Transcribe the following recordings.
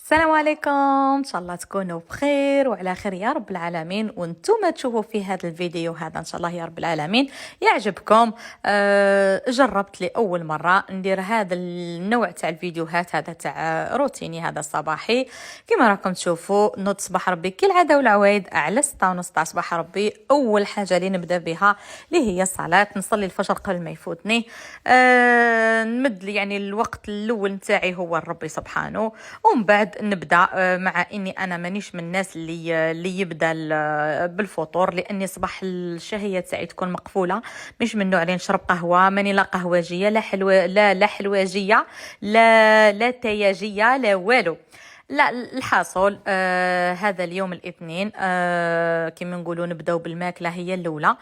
السلام عليكم، ان شاء الله تكونوا بخير وعلى خير يا رب العالمين. وانتم تشوفوا في هذا الفيديو هذا ان شاء الله يا رب العالمين يعجبكم. جربت لاول مره ندير هذا النوع تاع الفيديوهات، هذا تاع روتيني هذا صباحي. كما راكم تشوفوا نوض صباح ربي كالعاده والعوايد على 6:30 تاع صباح ربي. اول حاجه اللي نبدا بها اللي هي الصلاه، نصلي الفجر قبل ما يفوتني. نمد يعني الوقت الاول نتاعي هو ربي سبحانه، ومن بعد نبدا مع اني انا مانيش من الناس اللي يبدا بالفطور، لاني صباح الشهيه تاعي تكون مقفوله. مش من النوع اللي نشرب قهوه، ماني لا قهوجيه لا حلوه لا حلواجيه لا تياجيه لا والو. لا الحاصل هذا اليوم الاثنين كما نقولوا نبداو بالماكله هي الاولى.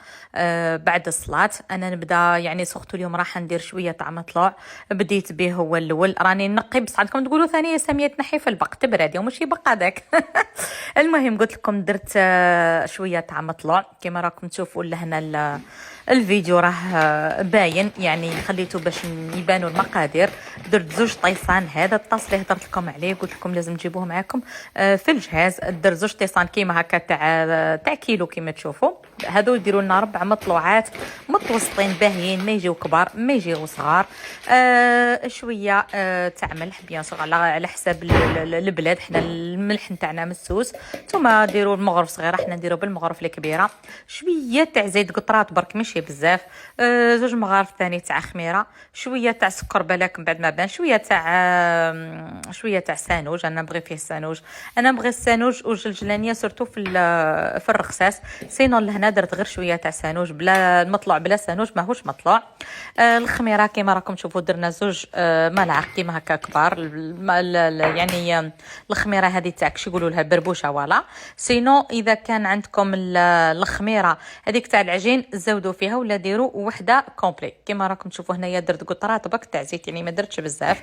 بعد الصلاه انا نبدا يعني سختو اليوم راح ندير شويه تاع مطلوع، بديت به هو الاول. راني نقي بصح عندكم تقولوا ثانيه ساميه تنحي في البق تبرد ومش يبقى هذاك. المهم قلت لكم درت شويه تاع مطلوع. كما راكم تشوفوا لهنا الفيديو راه باين، يعني خليته باش يبانوا المقادير. درت 2 طيصان، هذا الطاس اللي هضرت لكم عليه قلت لكم لازم تجيبوه معاكم في الجهاز. درت 2 طيصان كيما هكا تاع كيلو كيما تشوفوا. هذو يديروا لنا 4 مطلوعات متوسطين باهيين، ما يجيو كبار ما يجيو صغار. شويه تاع ملح بيان سور على حساب البلاد. حنا الملح نتاعنا مسوس، نتوما ديروا المغرف صغيره، حنا نديروا بالمغرف الكبيره. شويه تاع زيت قطرات برك ماشي بزاف. 2 مغارف ثاني تاع خميره، شويه تاع سكر بالك من بعد ما بان، شويه تاع سانوج. انا نبغي فيه السانوج، انا نبغي السانوج والجلجلانيه سورتو في الرخصاص. سينو لهنا درت غير شويه تاع سانوج، بلا المطلوع بلا سانوج ماهوش مطلوع. الخميره كما راكم تشوفوا درنا 2 ملعق كيما هكا كبار. يعني الخميره هذه تاعك شي يقولوا لها بربوشه ولا. سينو اذا كان عندكم الخميره هذيك تاع العجين زودوا فيها ولا ديروا وحده كومبلي. كما راكم تشوفوا هنايا درت قطرات بك تاع زيت، يعني ما درتش بزاف.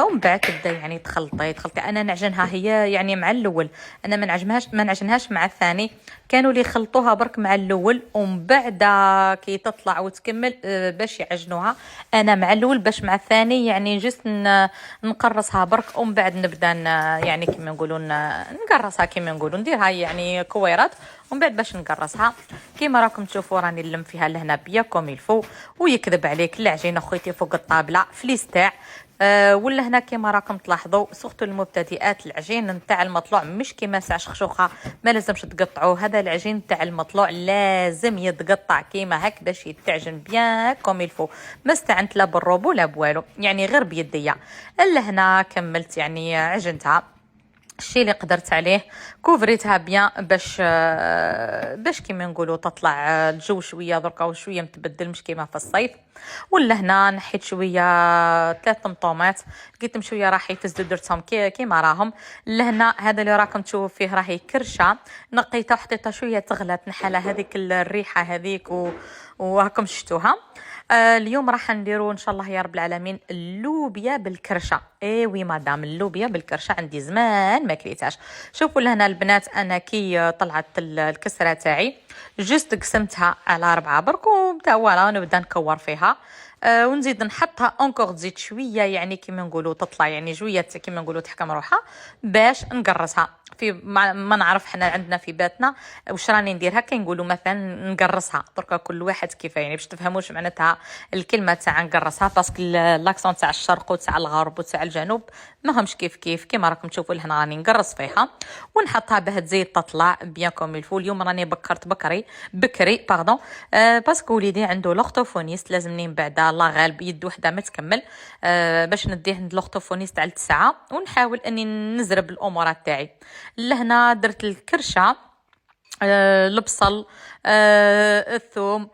ومن بعد تبدا يعني تخلطي انا نعجنها هي يعني مع الاول. انا ما نعجنهاش مع الثاني. كانوا لي خلطوها برك مع الاول ومن بعد كي تطلع وتكمل باش يعجنوها. انا مع الاول باش مع الثاني يعني جست نقرصها برك ومن بعد نبدا يعني كيما نقولوا نقرصها، كيما نقولوا نديرها يعني كويرات ومن بعد باش نقرصها. كيما راكم تشوفوا راني نلم فيها لهنا بيا كوميلفو. ويكذب عليك العجينه خويتي فوق الطابله فليس تاع ولا هنا كيما راكم تلاحظوا سورتو المبتدئات. العجين نتاع المطلوع مش كيما ساع شخشوخه، ما لازمش تقطعوه. هذا العجين نتاع المطلوع لازم يتقطع كيما هك باش يتعجن بيان كوميلفو. ما استعنت لا بالروبو لا بوالو، يعني غير بيديا. الا هنا كملت يعني عجنتها الشيء اللي قدرت عليه، كوفريتها بيان باش كيما نقولوا تطلع الجو شويه دركا وشويه متبدل مش كيما في الصيف. ولا هنا نحيت شويه 3 طماطمات لقيتهم شويه راح يفزدوا درتهم كيما راهم. لهنا هذا اللي راكم تشوفوا فيه راهي كرشه، نقيتها وحطيتها شويه تغلى تنحى هذيك الريحه هذيك وهاكم شفتوها. اليوم راح نديروا ان شاء الله يا رب العالمين اللوبيا بالكرشه. وي مدام اللوبيا بالكرشه عندي زمان ما كليتهاش. شوفوا لهنا البنات انا كي طلعت الكسره تاعي جست قسمتها على 4 برك وبدا ولا نبدا نكور فيها. ونزيد نحطها اونكور تزيد شويه يعني كيما نقولوا تطلع يعني جويه كيما نقولوا تحكم روحها باش نقرصها. في ما نعرف حنا عندنا في باتنا واش راني ندير هكا نقولوا مثلا نقرصها دركا كل واحد كيف يعني باش تفهموش معناتها الكلمه تاع نقرصها. باسكو لاكسون تاع الشرق وتاع الغرب وتاع الجنوب ما همش كيف كيما راكم تشوفوا لهنا راني نقرص فيها ونحطها باه تزيد تطلع بيان كوم الفول. اليوم راني بكرت بكري باردون باسكو وليدي عنده لوغتوفونيست لازمني من بعد الله غالب يد وحده ما تكمل باش نديه عند لوغتوفونيست على 9 ونحاول اني نزرب الامورات تاعي. لهنا درت الكرشه البصل الثوم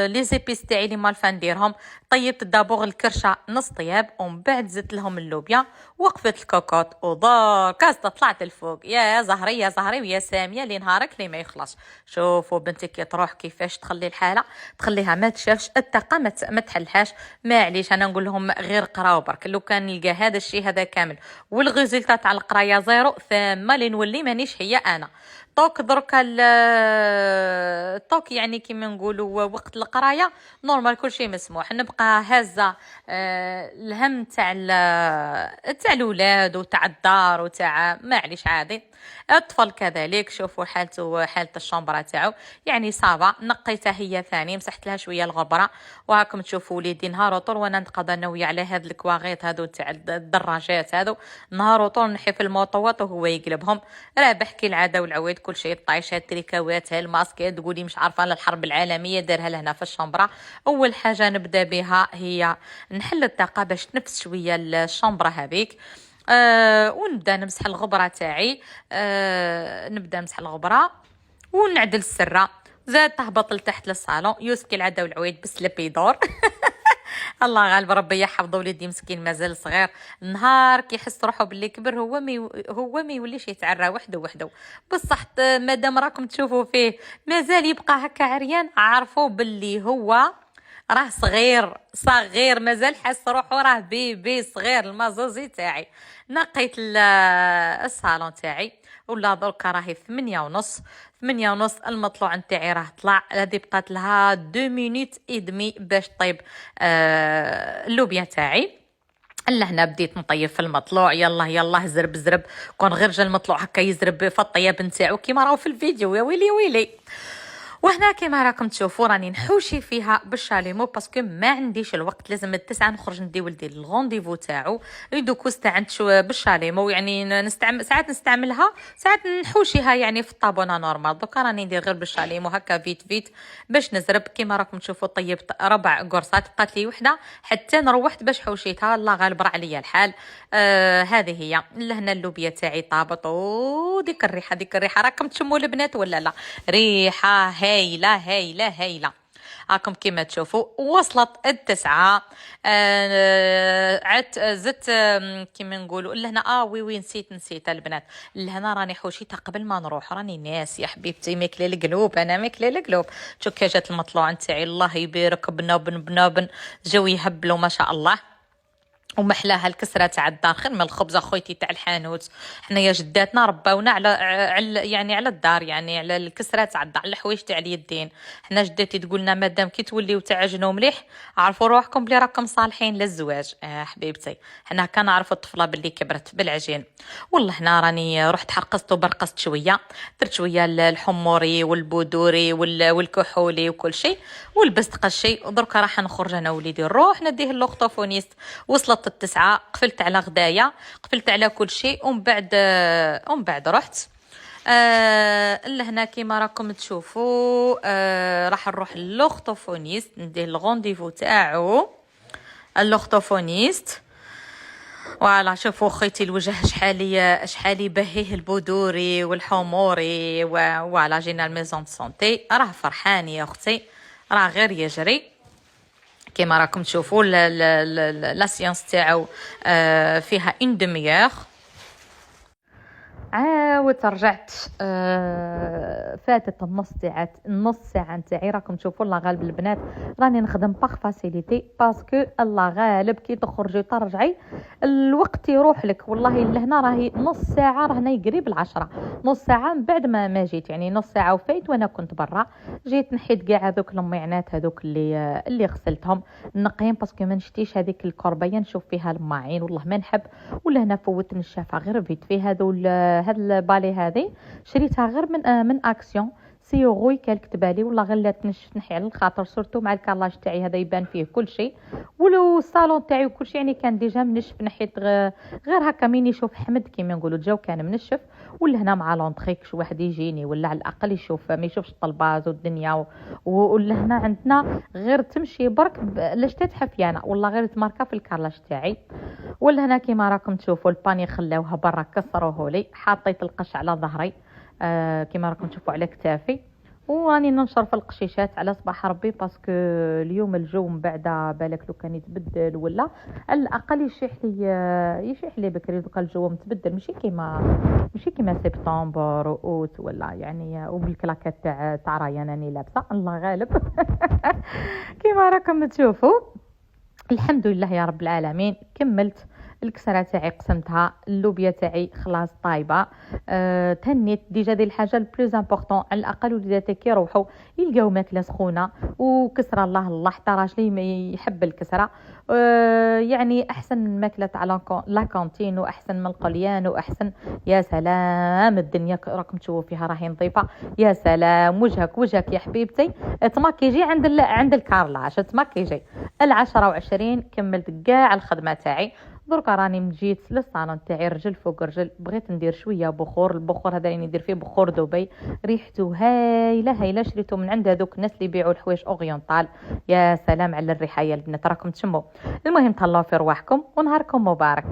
لي زيبيس تاعي اللي مالفه نديرهم. طيبت دابوغ الكرشه نص طياب ومن بعد زدت لهم اللوبيا وقفت الكوكوط ودركا طلعت الفوق. يا زهري يا زهري ويا ساميه لي نهارك لي ما يخلص. شوفوا بنتي كي تروح كيفاش تخلي الحاله تخليها ما تشافش الطاقه ما تحلهاش. معليش انا نقول لهم غير قراو برك لو كان نلقى هذا الشيء هذا كامل والغيزلتا تاع القرايه زيرو ثم اللي نولي مانيش هي انا. طوك دركا الطوك يعني كيما نقولوا وقت القرايه نورمال كلشي مسموح، نبقى هازه الهم تاع الاولاد وتاع الدار وتاع معليش عادي. الطفل كذلك شوفوا حالته، حاله الشومبره تاعو يعني صافا. نقيتها هي ثاني، مسحت لها شويه الغبره، وهاكم تشوفوا وليدي نهار وطول وانا نتقضى نوي على هاد الكواغيط هادو تاع الدراجات هادو، نهار وطول نحي في الموطوات وهو يقلبهم. رابح كي العاده والعويد كل شيء طايش، التريكاوات الماسكات تقولي مش عارفه الحرب العالميه دارها لهنا في الشومبره. اول حاجه نبدا بها هي نحل الطاقه باش تنفس شويه الشومبره هذيك. ونبدا نمسح الغبره تاعي. نبدا نمسح الغبره ونعدل السره. زاد تهبط لتحت للصالون، يوسكي العدا والعويد بسلب يدور. الله غالب، ربي يحفظ وليدي مسكين مازال صغير. نهار كيحس روحو باللي كبر هو ما يوليش يتعرى وحده وحده. بصح مادام راكم تشوفوا فيه مازال يبقى هكا عريان، عرفوا باللي هو راه صغير مازال حس روحو راه بيبي صغير. المازوزي تاعي نقيت الصالون تاعي ولا دركا راهي 8:30. 8:30 المطلوع نتاعي راه طلع. هذه بقات لها 2 مينوت ادمي باش طيب اللوبيا تاعي. لهنا بديت نطيب في المطلوع، يلا زرب كون غير جا المطلوع هكا يزرب في الطياب نتاعو كيما راهو في الفيديو. يا ويلي. وهنا كما راكم تشوفوا راني نحوشي فيها بالشاليمو باسكو ما عنديش الوقت، لازم التسعة نخرج ندي ولدي الغونديفو تاعو. دوكو استعنت شو بالشاليمو، يعني ساعات نستعملها ساعات نحوشيها يعني في الطابونه نورمال. دوكا راني ندير غير بالشاليمو هكا فيت باش نزرب. كما راكم تشوفوا طيبت 4 قرصات، بقات لي وحده حتى نروحت باش حوشيتها. الله غالب راه عليا الحال. هذه هي لهنا اللوبيا تاعي طابط. ديك الريحه راكم تشموا البنات ولا لا؟ ريحه هايله. هاكم كما تشوفوا وصلت 9. عدت زدت كما نقولوا لهنا. وي نسيت البنات. لهنا راني حوشيتها قبل ما نروح، راني ناس يا حبيبتي ماكله القلوب. انا ماكله القلوب. شوف كي جات المطلوع نتاعي الله يبارك، بنوبن جاو يهبلوا ما شاء الله. ومحلاها الكسره تاع الدار خير من الخبز اخويتي تاع الحانوت. حنايا جداتنا رباونا على الدار، يعني على الكسره تاع الدار، الحوايج تاع اليدين. حنا جداتي تقولنا مادام كي توليو تعجنوا مليح عرفوا روحكم بلي راكم صالحين للزواج. حبيبتي حنا كنعرفوا الطفله باللي كبرت بالعجين. والله هنا راني رحت حرقصت وبرقصت شويه، درت شويه الحموري والبودوري والكحولي وكل شيء، ولبست قشي. ودرك راح نخرج انا وليدي نروح نديه اللوغتوفونيست. وصلت 9، قفلت على غدايا، قفلت على كل شيء. ومن بعد رحت لهنا كيما راكم تشوفوا. راح نروح للوغتوفونيست نديه الغونديفو تاعو اللوغتوفونيست. فوالا شوفوا خيتي الوجه شحال بهيه البودوري والحموري. وفوالا جينا الميزون دو سونتي، راه فرحان يا اختي، راه غير يجري. كما راكم تشوفوا لا سيانس تاعو فيها 1 دميير. عاودت رجعت. فاتت النص ساعه نتاعي. راكم تشوفوا الله غالب البنات راني نخدم باغ فاسيليتي باسكو الله غالب كي تخرجي ترجعي الوقت يروح لك. والله لهنا راهي نص ساعه، راهنا قريب 10 نص ساعه من بعد ما جيت، يعني نص ساعه وفايت وانا كنت برا. جيت نحيت كاع هذوك المعينات هذوك اللي غسلتهم نقيم باسكو ما نشتيش هذيك الكربيه نشوف فيها الماعين والله ما نحب. ولا هنا فوت نشافه غير فيت في هاد البالي هذه شريتها غير من اكسيون سيوغوي كالكتبالي. والله غير لا تنحي على الخاطر سورتو مع الكالاج تاعي هذا يبان فيه كل شيء، ولو الصالون تاعي وكل شيء يعني كان ديجا منشف. نحيت غير هكا مين يشوف حمد كيما نقولوا الجو كان منشف. ولا هنا مع لونطريك شو واحد يجيني ولا على الاقل يشوف ما يشوفش الطلباز والدنيا. ولا هنا عندنا غير تمشي برك لاش تتحفيانه والله غير تماركا في الكالاج تاعي. ولا هنا كيما راكم تشوفوا الباني خلاوها برا كسروه لي، حطيت القش على ظهري كيما راكم تشوفوا على كتافي. وراني ننشر في القشيشات على صباح ربي باسكو اليوم الجو من بعد بالك لو كان يتبدل ولا على الاقل يشيح لي بكري. دوكا الجو متبدل ماشي كيما سبتمبر واوت ولا يعني. وبالكلاكات تاع ريان راني لابسه الله غالب. كيما راكم تشوفوا الحمد لله يا رب العالمين كملت. الكسره تاعي قسمتها، اللوبيا تاعي خلاص طايبه. تنيت ديجا دي الحاجه البلوز امبورطون، على الاقل وليداتي كي يروحوا يلقاو ماكله سخونه وكسره. الله الله حتى راجلي ما يحب الكسره. يعني احسن من ماكله على لا كانتين، واحسن من القليان، واحسن. يا سلام الدنيا راكم تشوفوا فيها راهي نظيفه. يا سلام وجهك وجهك يا حبيبتي. تماكيجي عند الكارلاج تماكيجي. 10:20 كملت كاع الخدمه تاعي. دركا راني جيت للصالون تاعي، رجل فوق رجل، بغيت ندير شويه بخور. البخور هذا اللي ندير فيه بخور دبي، ريحته هايله هايله. شريته من عند هذوك الناس اللي يبيعوا الحوايج اورينتال. يا سلام على الريحه يا البنات، راكم تشموا. المهم تهلاو في رواحكم ونهاركم مبارك.